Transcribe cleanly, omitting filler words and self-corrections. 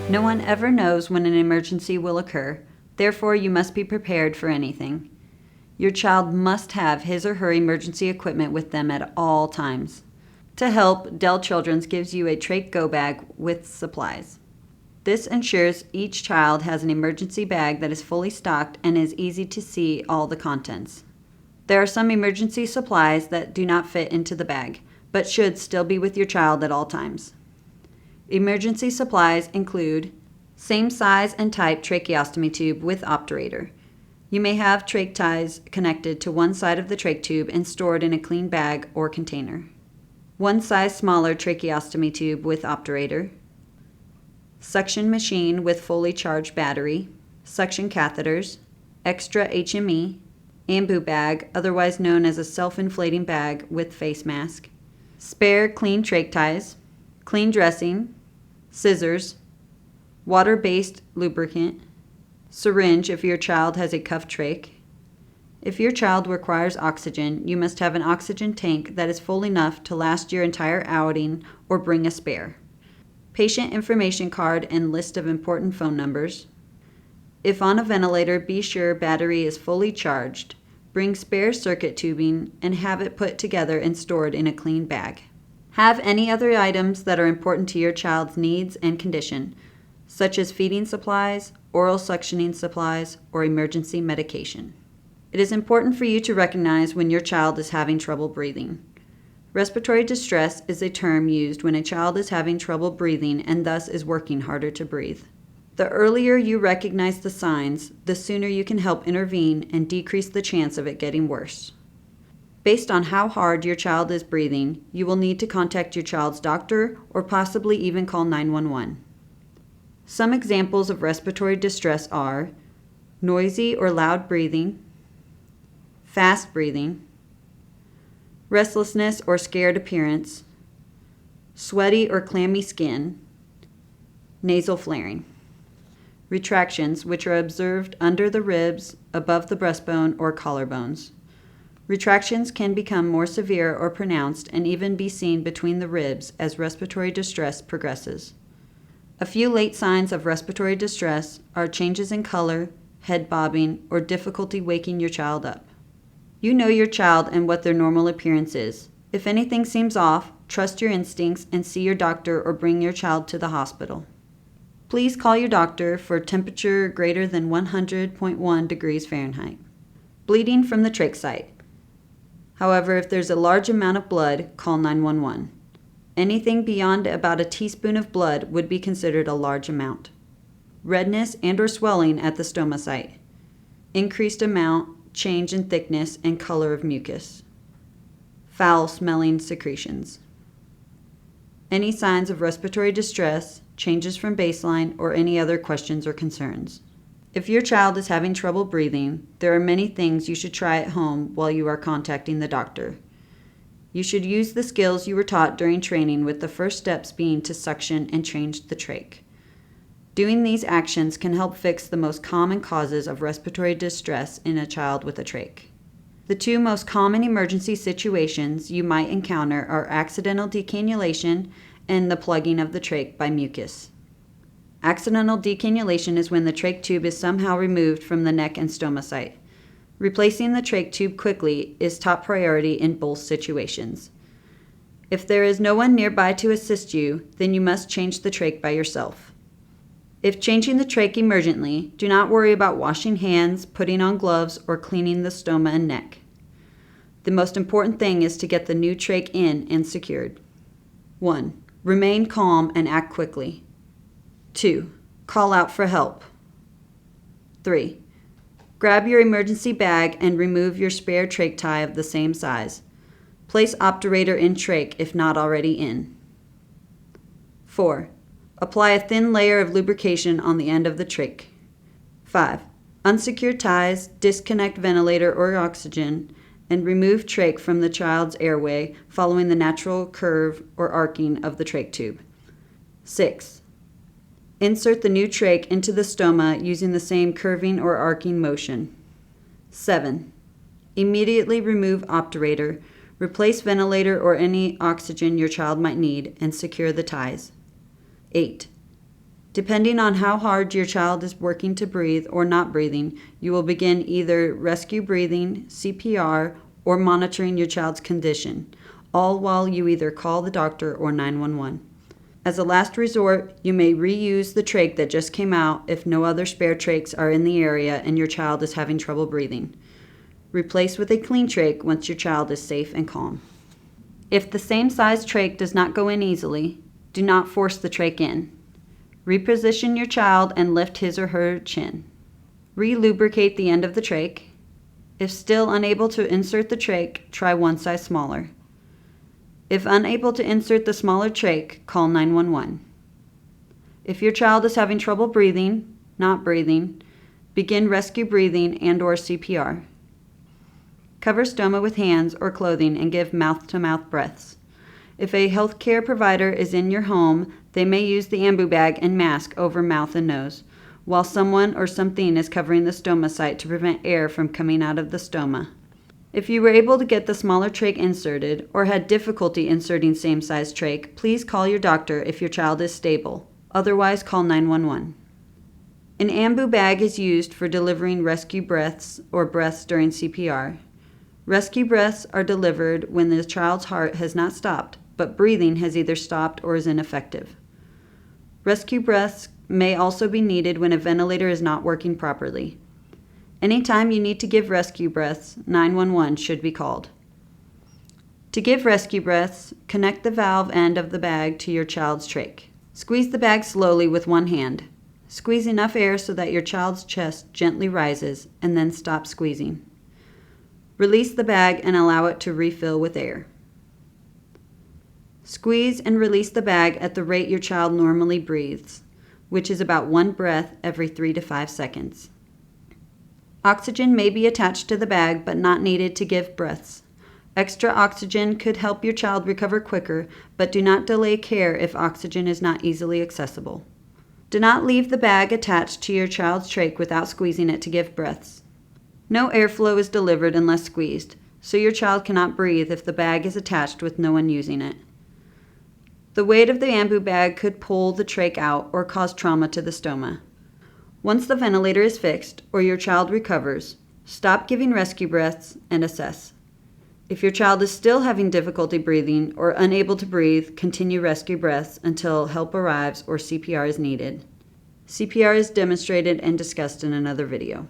No one ever knows when an emergency will occur, therefore you must be prepared for anything. Your child must have his or her emergency equipment with them at all times. To help, Dell Children's gives you a trach go bag with supplies. This ensures each child has an emergency bag that is fully stocked and is easy to see all the contents. There are some emergency supplies that do not fit into the bag, but should still be with your child at all times. Emergency supplies include same size and type tracheostomy tube with obturator. You may have trach ties connected to one side of the trach tube and stored in a clean bag or container. One size smaller tracheostomy tube with obturator. Suction machine with fully charged battery. Suction catheters. Extra HME. Ambu bag, otherwise known as a self-inflating bag with face mask. Spare clean trach ties. Clean dressing. Scissors. Water-based lubricant. Syringe if your child has a cuffed trach. If your child requires oxygen, you must have an oxygen tank that is full enough to last your entire outing or bring a spare. Patient information card and list of important phone numbers. If on a ventilator, be sure battery is fully charged. Bring spare circuit tubing and have it put together and stored in a clean bag. Have any other items that are important to your child's needs and condition, such as feeding supplies, oral suctioning supplies, or emergency medication. It is important for you to recognize when your child is having trouble breathing. Respiratory distress is a term used when a child is having trouble breathing and thus is working harder to breathe. The earlier you recognize the signs, the sooner you can help intervene and decrease the chance of it getting worse. Based on how hard your child is breathing, you will need to contact your child's doctor or possibly even call 911. Some examples of respiratory distress are noisy or loud breathing, fast breathing, restlessness or scared appearance, sweaty or clammy skin, nasal flaring. Retractions, which are observed under the ribs, above the breastbone, or collarbones. Retractions can become more severe or pronounced and even be seen between the ribs as respiratory distress progresses. A few late signs of respiratory distress are changes in color, head bobbing, or difficulty waking your child up. You know your child and what their normal appearance is. If anything seems off, trust your instincts and see your doctor or bring your child to the hospital. Please call your doctor for temperature greater than 100.1 degrees Fahrenheit. Bleeding from the trach site. However, if there's a large amount of blood, call 911. Anything beyond about a teaspoon of blood would be considered a large amount. Redness and/or swelling at the stoma site. Increased amount, change in thickness and color of mucus. Foul-smelling secretions. Any signs of respiratory distress, changes from baseline, or any other questions or concerns. If your child is having trouble breathing, there are many things you should try at home while you are contacting the doctor. You should use the skills you were taught during training, with the first steps being to suction and change the trach. Doing these actions can help fix the most common causes of respiratory distress in a child with a trach. The two most common emergency situations you might encounter are accidental decannulation and the plugging of the trach by mucus. Accidental decannulation is when the trach tube is somehow removed from the neck and stoma site. Replacing the trach tube quickly is top priority in both situations. If there is no one nearby to assist you, then you must change the trach by yourself. If changing the trach emergently, do not worry about washing hands, putting on gloves, or cleaning the stoma and neck. The most important thing is to get the new trach in and secured. 1. Remain calm and act quickly. 2. Call out for help. 3. Grab your emergency bag and remove your spare trach tie of the same size. Place obturator in trach if not already in. 4. Apply a thin layer of lubrication on the end of the trach. 5. Unsecure ties, disconnect ventilator or oxygen, and remove trach from the child's airway following the natural curve or arcing of the trach tube. 6. Insert the new trach into the stoma using the same curving or arcing motion. 7. Immediately remove obturator, replace ventilator or any oxygen your child might need, and secure the ties. 8. Depending on how hard your child is working to breathe or not breathing, you will begin either rescue breathing, CPR, or monitoring your child's condition, all while you either call the doctor or 911. As a last resort, you may reuse the trach that just came out if no other spare trachs are in the area and your child is having trouble breathing. Replace with a clean trach once your child is safe and calm. If the same size trach does not go in easily, do not force the trach in. Reposition your child and lift his or her chin. Re-lubricate the end of the trach. If still unable to insert the trach, try one size smaller. If unable to insert the smaller trach, call 911. If your child is having trouble breathing, not breathing, begin rescue breathing and/or CPR. Cover stoma with hands or clothing and give mouth-to-mouth breaths. If a healthcare provider is in your home, they may use the ambu bag and mask over mouth and nose, while someone or something is covering the stoma site to prevent air from coming out of the stoma. If you were able to get the smaller trach inserted or had difficulty inserting same-size trach, please call your doctor if your child is stable. Otherwise, call 911. An ambu bag is used for delivering rescue breaths or breaths during CPR. Rescue breaths are delivered when the child's heart has not stopped, but breathing has either stopped or is ineffective. Rescue breaths may also be needed when a ventilator is not working properly. Anytime you need to give rescue breaths, 911 should be called. To give rescue breaths, connect the valve end of the bag to your child's trach. Squeeze the bag slowly with one hand. Squeeze enough air so that your child's chest gently rises, and then stop squeezing. Release the bag and allow it to refill with air. Squeeze and release the bag at the rate your child normally breathes, which is about one breath every 3 to 5 seconds. Oxygen may be attached to the bag but not needed to give breaths. Extra oxygen could help your child recover quicker, but do not delay care if oxygen is not easily accessible. Do not leave the bag attached to your child's trach without squeezing it to give breaths. No airflow is delivered unless squeezed, so your child cannot breathe if the bag is attached with no one using it. The weight of the ambu bag could pull the trach out or cause trauma to the stoma. Once the ventilator is fixed or your child recovers, stop giving rescue breaths and assess. If your child is still having difficulty breathing or unable to breathe, continue rescue breaths until help arrives or CPR is needed. CPR is demonstrated and discussed in another video.